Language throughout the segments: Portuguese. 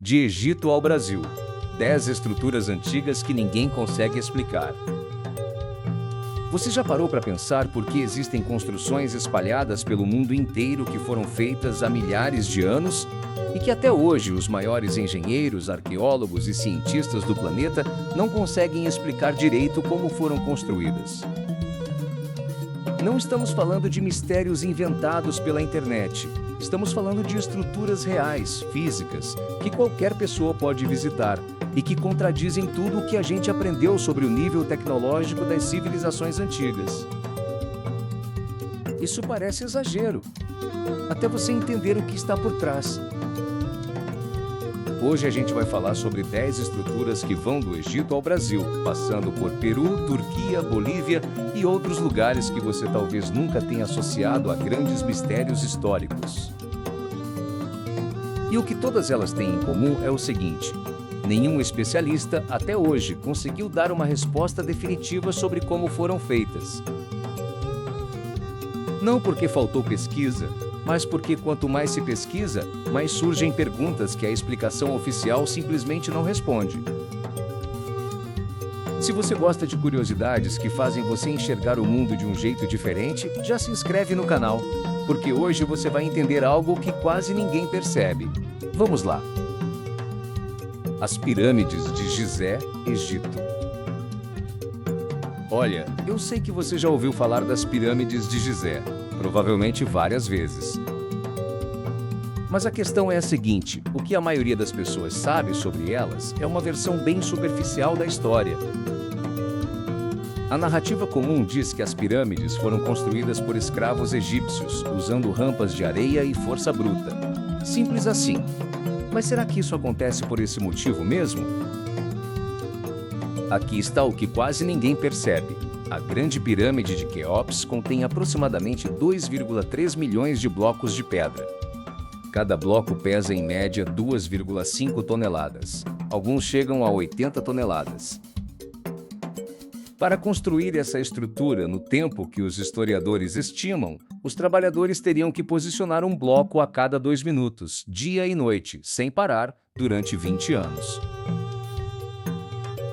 De Egito ao Brasil. 10 estruturas antigas que ninguém consegue explicar. Você já parou para pensar por que existem construções espalhadas pelo mundo inteiro que foram feitas há milhares de anos e que até hoje os maiores engenheiros, arqueólogos e cientistas do planeta não conseguem explicar direito como foram construídas? Não estamos falando de mistérios inventados pela internet. Estamos falando de estruturas reais, físicas, que qualquer pessoa pode visitar e que contradizem tudo o que a gente aprendeu sobre o nível tecnológico das civilizações antigas. Isso parece exagero, até você entender o que está por trás. Hoje a gente vai falar sobre 10 estruturas que vão do Egito ao Brasil, passando por Peru, Turquia, Bolívia e outros lugares que você talvez nunca tenha associado a grandes mistérios históricos. E o que todas elas têm em comum é o seguinte: nenhum especialista, até hoje, conseguiu dar uma resposta definitiva sobre como foram feitas. Não porque faltou pesquisa, mas porque quanto mais se pesquisa, mais surgem perguntas que a explicação oficial simplesmente não responde. Se você gosta de curiosidades que fazem você enxergar o mundo de um jeito diferente, já se inscreve no canal, porque hoje você vai entender algo que quase ninguém percebe. Vamos lá! As pirâmides de Gizé, Egito. Olha, eu sei que você já ouviu falar das pirâmides de Gizé, provavelmente várias vezes. Mas a questão é a seguinte: o que a maioria das pessoas sabe sobre elas é uma versão bem superficial da história. A narrativa comum diz que as pirâmides foram construídas por escravos egípcios, usando rampas de areia e força bruta. Simples assim. Mas será que isso acontece por esse motivo mesmo? Aqui está o que quase ninguém percebe. A Grande Pirâmide de Quéops contém aproximadamente 2,3 milhões de blocos de pedra. Cada bloco pesa em média 2,5 toneladas. Alguns chegam a 80 toneladas. Para construir essa estrutura no tempo que os historiadores estimam, os trabalhadores teriam que posicionar um bloco a cada 2 minutos, dia e noite, sem parar, durante 20 anos.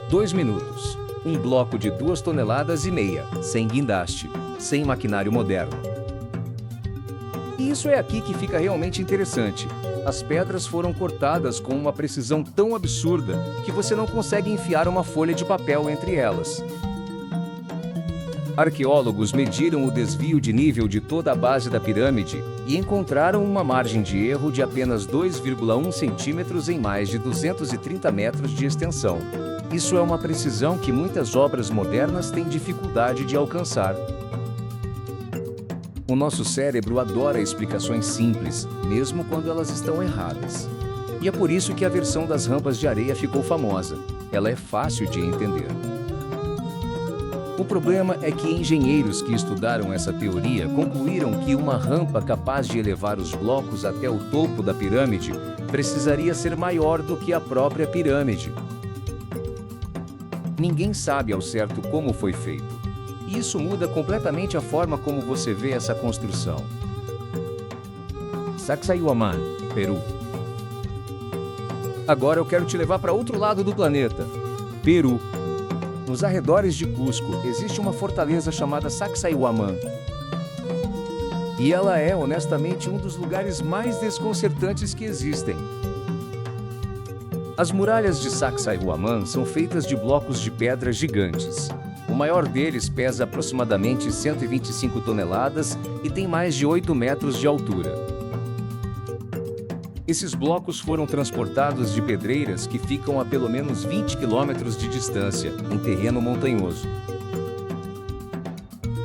2 minutos. Um bloco de 2,5 toneladas, sem guindaste, sem maquinário moderno. E isso é aqui que fica realmente interessante. As pedras foram cortadas com uma precisão tão absurda que você não consegue enfiar uma folha de papel entre elas. Arqueólogos mediram o desvio de nível de toda a base da pirâmide e encontraram uma margem de erro de apenas 2,1 centímetros em mais de 230 metros de extensão. Isso é uma precisão que muitas obras modernas têm dificuldade de alcançar. O nosso cérebro adora explicações simples, mesmo quando elas estão erradas. E é por isso que a versão das rampas de areia ficou famosa. Ela é fácil de entender. O problema é que engenheiros que estudaram essa teoria concluíram que uma rampa capaz de elevar os blocos até o topo da pirâmide precisaria ser maior do que a própria pirâmide. Ninguém sabe ao certo como foi feito. E isso muda completamente a forma como você vê essa construção. Sacsayhuamán, Peru. Agora eu quero te levar para outro lado do planeta, Peru. Nos arredores de Cusco, existe uma fortaleza chamada Sacsayhuamán. E ela é, honestamente, um dos lugares mais desconcertantes que existem. As muralhas de Sacsayhuamán são feitas de blocos de pedra gigantes. O maior deles pesa aproximadamente 125 toneladas e tem mais de 8 metros de altura. Esses blocos foram transportados de pedreiras que ficam a pelo menos 20 quilômetros de distância, em terreno montanhoso.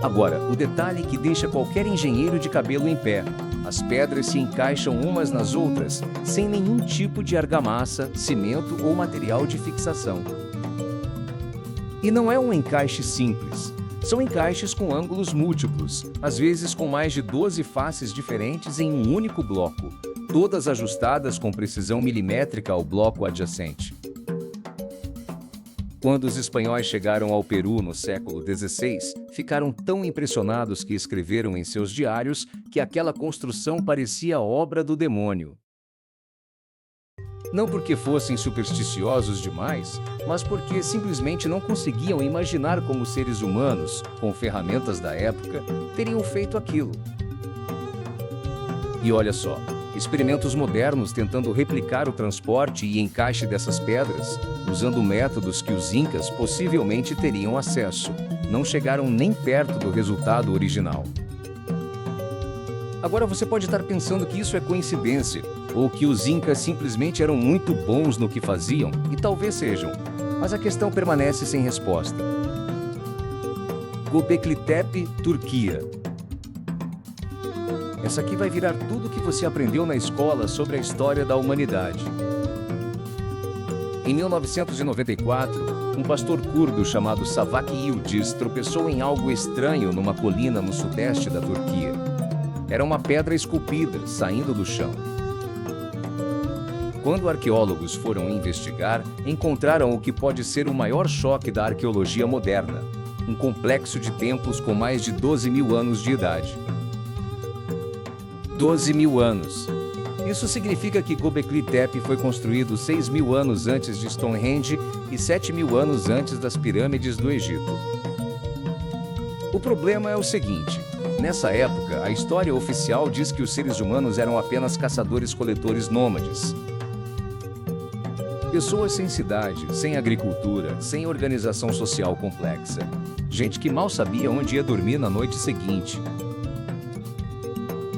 Agora, o detalhe que deixa qualquer engenheiro de cabelo em pé: as pedras se encaixam umas nas outras, sem nenhum tipo de argamassa, cimento ou material de fixação. E não é um encaixe simples. São encaixes com ângulos múltiplos, às vezes com mais de 12 faces diferentes em um único bloco, todas ajustadas com precisão milimétrica ao bloco adjacente. Quando os espanhóis chegaram ao Peru no século XVI, ficaram tão impressionados que escreveram em seus diários que aquela construção parecia obra do demônio. Não porque fossem supersticiosos demais, mas porque simplesmente não conseguiam imaginar como seres humanos, com ferramentas da época, teriam feito aquilo. E olha só, experimentos modernos tentando replicar o transporte e encaixe dessas pedras, usando métodos que os incas possivelmente teriam acesso, não chegaram nem perto do resultado original. Agora você pode estar pensando que isso é coincidência, ou que os incas simplesmente eram muito bons no que faziam, e talvez sejam, mas a questão permanece sem resposta. Göbekli Tepe, Turquia. Essa aqui vai virar tudo que você aprendeu na escola sobre a história da humanidade. Em 1994, um pastor curdo chamado Savak Yildiz tropeçou em algo estranho numa colina no sudeste da Turquia. Era uma pedra esculpida, saindo do chão. Quando arqueólogos foram investigar, encontraram o que pode ser o maior choque da arqueologia moderna: um complexo de templos com mais de 12 mil anos de idade. 12 mil anos. Isso significa que Göbekli Tepe foi construído 6 mil anos antes de Stonehenge e 7 mil anos antes das pirâmides do Egito. O problema é o seguinte: nessa época, a história oficial diz que os seres humanos eram apenas caçadores-coletores nômades. Pessoas sem cidade, sem agricultura, sem organização social complexa. Gente que mal sabia onde ia dormir na noite seguinte.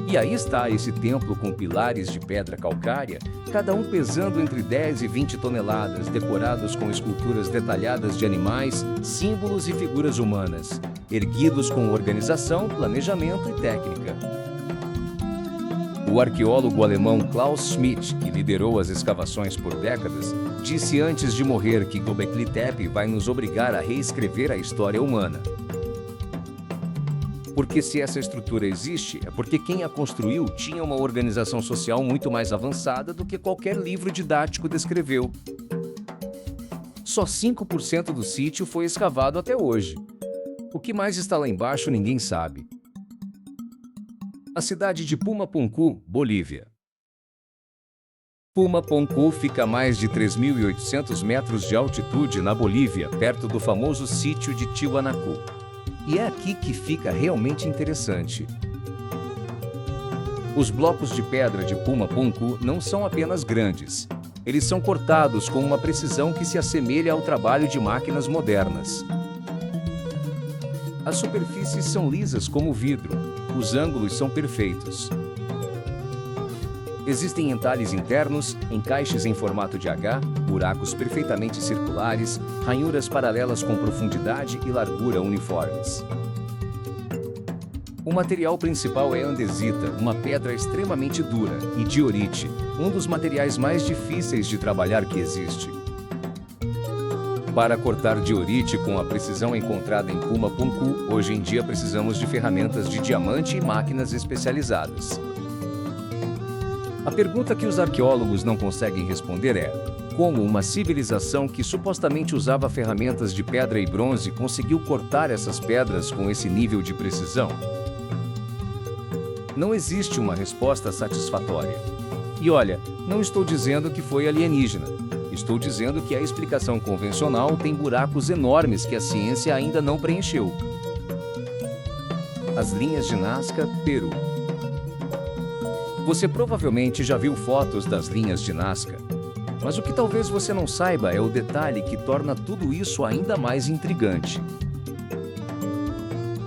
E aí está esse templo com pilares de pedra calcária, cada um pesando entre 10 e 20 toneladas, decorados com esculturas detalhadas de animais, símbolos e figuras humanas, erguidos com organização, planejamento e técnica. O arqueólogo alemão Klaus Schmidt, que liderou as escavações por décadas, disse antes de morrer que Göbekli Tepe vai nos obrigar a reescrever a história humana. Porque se essa estrutura existe, é porque quem a construiu tinha uma organização social muito mais avançada do que qualquer livro didático descreveu. Só 5% do sítio foi escavado até hoje. O que mais está lá embaixo ninguém sabe. A cidade de Pumapunku, Bolívia. Pumapunku fica a mais de 3.800 metros de altitude na Bolívia, perto do famoso sítio de Tiwanaku. E é aqui que fica realmente interessante. Os blocos de pedra de Pumapunku não são apenas grandes. Eles são cortados com uma precisão que se assemelha ao trabalho de máquinas modernas. As superfícies são lisas como vidro. Os ângulos são perfeitos. Existem entalhes internos, encaixes em formato de H, buracos perfeitamente circulares, ranhuras paralelas com profundidade e largura uniformes. O material principal é andesita, uma pedra extremamente dura, e diorite, um dos materiais mais difíceis de trabalhar que existe. Para cortar diorite com a precisão encontrada em Pumapunku, hoje em dia precisamos de ferramentas de diamante e máquinas especializadas. A pergunta que os arqueólogos não conseguem responder é: como uma civilização que supostamente usava ferramentas de pedra e bronze conseguiu cortar essas pedras com esse nível de precisão? Não existe uma resposta satisfatória. E olha, não estou dizendo que foi alienígena. Estou dizendo que a explicação convencional tem buracos enormes que a ciência ainda não preencheu. As linhas de Nazca, Peru. Você provavelmente já viu fotos das linhas de Nazca, mas o que talvez você não saiba é o detalhe que torna tudo isso ainda mais intrigante.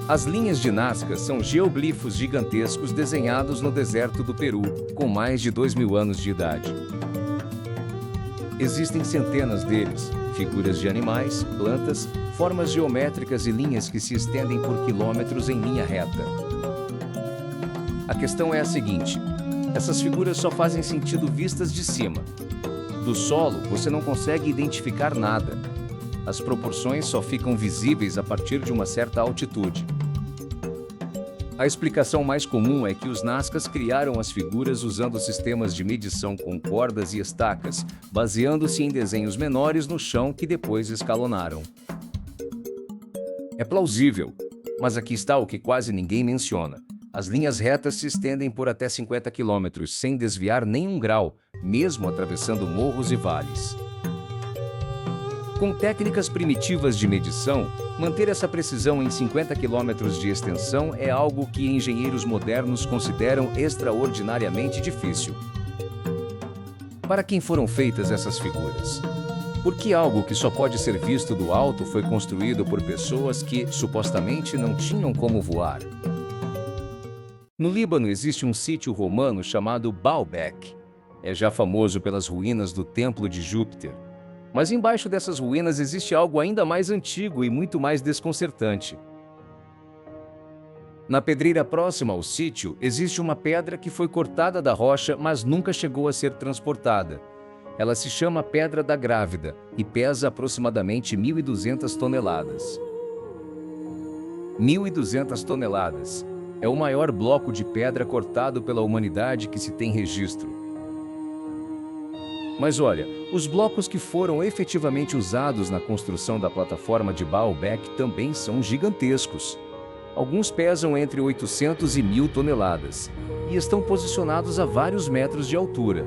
As linhas de Nazca são geoglifos gigantescos desenhados no deserto do Peru, com mais de 2.000 anos de idade. Existem centenas deles, figuras de animais, plantas, formas geométricas e linhas que se estendem por quilômetros em linha reta. A questão é a seguinte: essas figuras só fazem sentido vistas de cima. Do solo, você não consegue identificar nada. As proporções só ficam visíveis a partir de uma certa altitude. A explicação mais comum é que os Nazcas criaram as figuras usando sistemas de medição com cordas e estacas, baseando-se em desenhos menores no chão que depois escalonaram. É plausível, mas aqui está o que quase ninguém menciona. As linhas retas se estendem por até 50 quilômetros, sem desviar nem um grau, mesmo atravessando morros e vales. Com técnicas primitivas de medição, manter essa precisão em 50 quilômetros de extensão é algo que engenheiros modernos consideram extraordinariamente difícil. Para quem foram feitas essas figuras? Por que algo que só pode ser visto do alto foi construído por pessoas que, supostamente, não tinham como voar? No Líbano existe um sítio romano chamado Baalbek. É já famoso pelas ruínas do Templo de Júpiter. Mas embaixo dessas ruínas existe algo ainda mais antigo e muito mais desconcertante. Na pedreira próxima ao sítio, existe uma pedra que foi cortada da rocha, mas nunca chegou a ser transportada. Ela se chama Pedra da Grávida e pesa aproximadamente 1.200 toneladas. 1.200 toneladas. É o maior bloco de pedra cortado pela humanidade que se tem registro. Mas olha, os blocos que foram efetivamente usados na construção da plataforma de Baalbek também são gigantescos. Alguns pesam entre 800 e 1.000 toneladas e estão posicionados a vários metros de altura.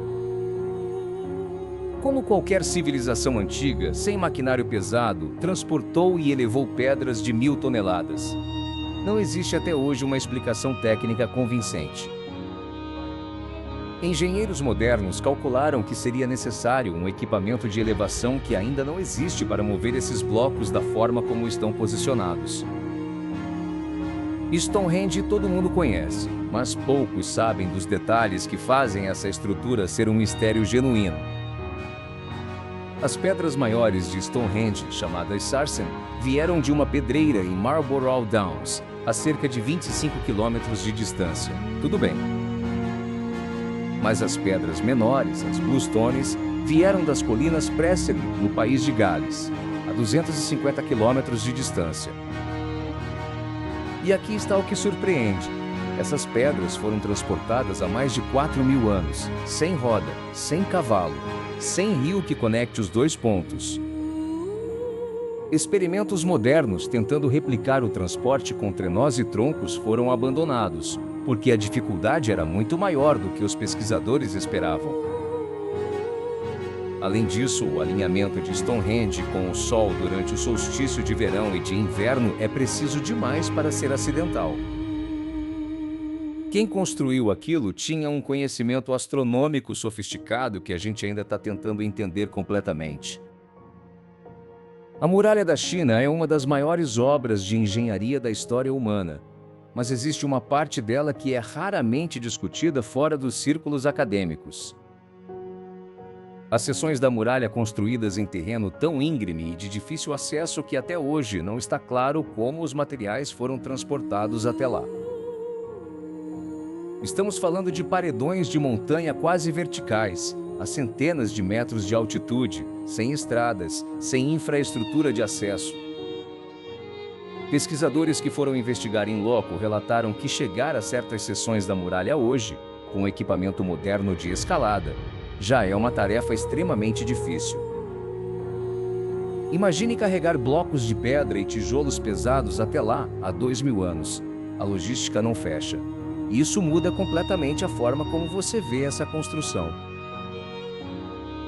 Como qualquer civilização antiga, sem maquinário pesado, transportou e elevou pedras de 1.000 toneladas? Não existe até hoje uma explicação técnica convincente. Engenheiros modernos calcularam que seria necessário um equipamento de elevação que ainda não existe para mover esses blocos da forma como estão posicionados. Stonehenge todo mundo conhece, mas poucos sabem dos detalhes que fazem essa estrutura ser um mistério genuíno. As pedras maiores de Stonehenge, chamadas Sarsen, vieram de uma pedreira em Marlborough Downs, a cerca de 25 quilômetros de distância. Tudo bem. Mas as pedras menores, as Bluestones, vieram das colinas Preseli, no país de Gales, a 250 quilômetros de distância. E aqui está o que surpreende. Essas pedras foram transportadas há mais de 4.000 anos, sem roda, sem cavalo, sem rio que conecte os dois pontos. Experimentos modernos tentando replicar o transporte com trenós e troncos foram abandonados, porque a dificuldade era muito maior do que os pesquisadores esperavam. Além disso, o alinhamento de Stonehenge com o Sol durante o solstício de verão e de inverno é preciso demais para ser acidental. Quem construiu aquilo tinha um conhecimento astronômico sofisticado que a gente ainda está tentando entender completamente. A Muralha da China é uma das maiores obras de engenharia da história humana, mas existe uma parte dela que é raramente discutida fora dos círculos acadêmicos. As seções da muralha construídas em terreno tão íngreme e de difícil acesso que até hoje não está claro como os materiais foram transportados até lá. Estamos falando de paredões de montanha quase verticais, a centenas de metros de altitude, sem estradas, sem infraestrutura de acesso. Pesquisadores que foram investigar em loco relataram que chegar a certas seções da muralha hoje, com equipamento moderno de escalada, já é uma tarefa extremamente difícil. Imagine carregar blocos de pedra e tijolos pesados até lá há 2.000 anos. A logística não fecha. E isso muda completamente a forma como você vê essa construção.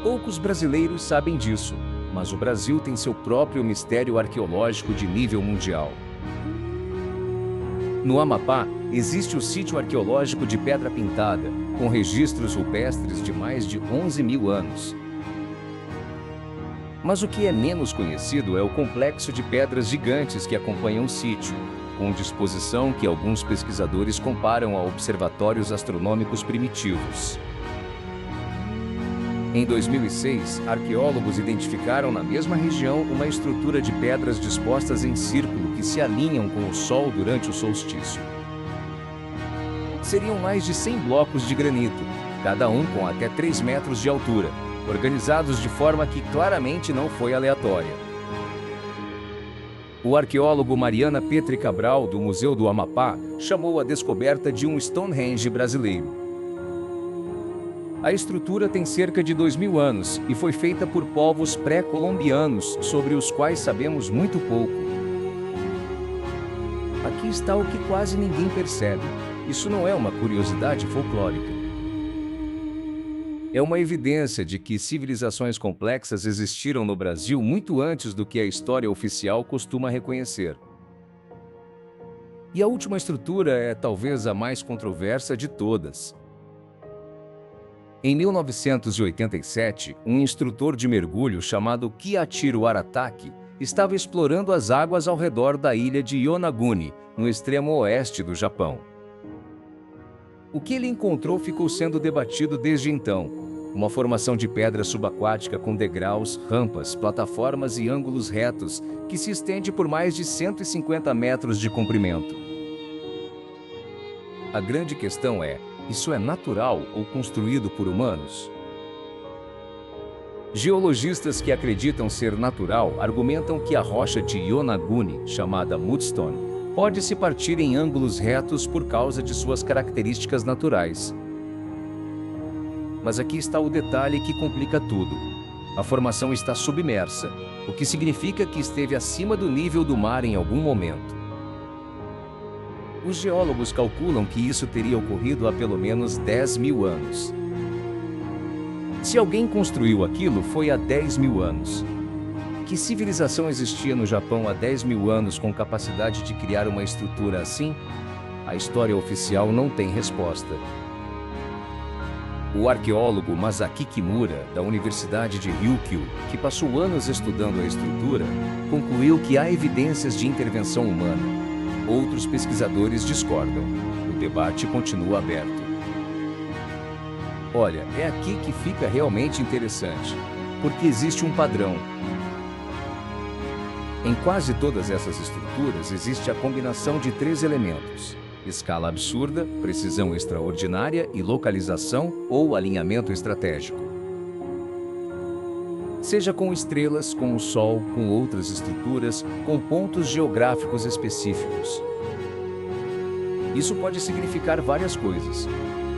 Poucos brasileiros sabem disso, mas o Brasil tem seu próprio mistério arqueológico de nível mundial. No Amapá, existe o sítio arqueológico de Pedra Pintada, com registros rupestres de mais de 11.000 anos. Mas o que é menos conhecido é o complexo de pedras gigantes que acompanham o sítio, com disposição que alguns pesquisadores comparam a observatórios astronômicos primitivos. Em 2006, arqueólogos identificaram na mesma região uma estrutura de pedras dispostas em círculo que se alinham com o Sol durante o solstício. Seriam mais de 100 blocos de granito, cada um com até 3 metros de altura, organizados de forma que claramente não foi aleatória. O arqueólogo Mariana Petri Cabral, do Museu do Amapá, chamou a descoberta de um Stonehenge brasileiro. A estrutura tem cerca de 2.000 anos e foi feita por povos pré-colombianos, sobre os quais sabemos muito pouco. Aqui está o que quase ninguém percebe. Isso não é uma curiosidade folclórica. É uma evidência de que civilizações complexas existiram no Brasil muito antes do que a história oficial costuma reconhecer. E a última estrutura é talvez a mais controversa de todas. Em 1987, um instrutor de mergulho chamado Kiichiro Arataki estava explorando as águas ao redor da ilha de Yonaguni, no extremo oeste do Japão. O que ele encontrou ficou sendo debatido desde então. Uma formação de pedra subaquática com degraus, rampas, plataformas e ângulos retos, que se estende por mais de 150 metros de comprimento. A grande questão é: isso é natural ou construído por humanos? Geologistas que acreditam ser natural argumentam que a rocha de Yonaguni, chamada Mudstone, pode se partir em ângulos retos por causa de suas características naturais. Mas aqui está o detalhe que complica tudo. A formação está submersa, o que significa que esteve acima do nível do mar em algum momento. Os geólogos calculam que isso teria ocorrido há pelo menos 10 mil anos. Se alguém construiu aquilo, foi há 10 mil anos. Que civilização existia no Japão há 10 mil anos com capacidade de criar uma estrutura assim? A história oficial não tem resposta. O arqueólogo Masaki Kimura, da Universidade de Ryukyu, que passou anos estudando a estrutura, concluiu que há evidências de intervenção humana. Outros pesquisadores discordam. O debate continua aberto. Olha, é aqui que fica realmente interessante, porque existe um padrão. Em quase todas essas estruturas existe a combinação de 3 elementos: escala absurda, precisão extraordinária e localização ou alinhamento estratégico. Seja com estrelas, com o Sol, com outras estruturas, com pontos geográficos específicos. Isso pode significar várias coisas.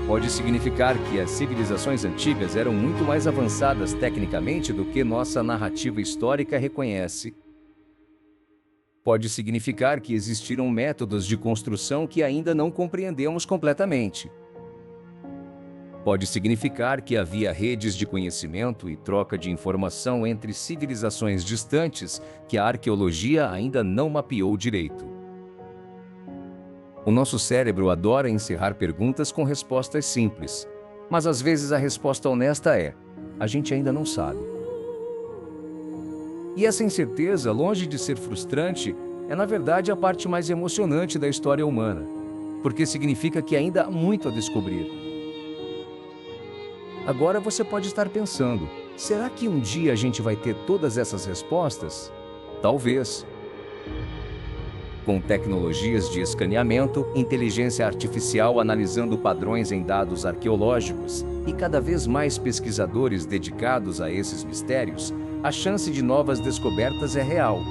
Pode significar que as civilizações antigas eram muito mais avançadas tecnicamente do que nossa narrativa histórica reconhece. Pode significar que existiram métodos de construção que ainda não compreendemos completamente. Pode significar que havia redes de conhecimento e troca de informação entre civilizações distantes que a arqueologia ainda não mapeou direito. O nosso cérebro adora encerrar perguntas com respostas simples, mas às vezes a resposta honesta é: a gente ainda não sabe. E essa incerteza, longe de ser frustrante, é na verdade a parte mais emocionante da história humana, porque significa que ainda há muito a descobrir. Agora você pode estar pensando: será que um dia a gente vai ter todas essas respostas? Talvez. Com tecnologias de escaneamento, inteligência artificial analisando padrões em dados arqueológicos e cada vez mais pesquisadores dedicados a esses mistérios, a chance de novas descobertas é real.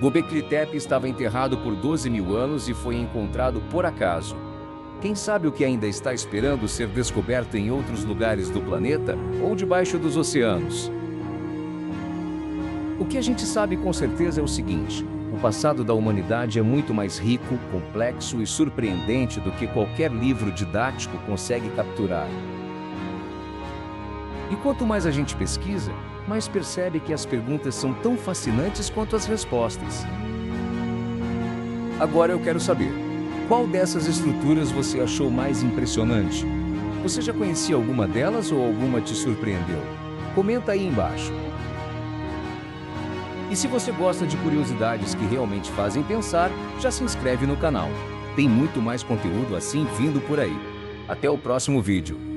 Göbekli Tepe estava enterrado por 12 mil anos e foi encontrado por acaso. Quem sabe o que ainda está esperando ser descoberto em outros lugares do planeta ou debaixo dos oceanos? O que a gente sabe com certeza é o seguinte: o passado da humanidade é muito mais rico, complexo e surpreendente do que qualquer livro didático consegue capturar. E quanto mais a gente pesquisa, mais percebe que as perguntas são tão fascinantes quanto as respostas. Agora eu quero saber: qual dessas estruturas você achou mais impressionante? Você já conhecia alguma delas ou alguma te surpreendeu? Comenta aí embaixo. E se você gosta de curiosidades que realmente fazem pensar, já se inscreve no canal. Tem muito mais conteúdo assim vindo por aí. Até o próximo vídeo.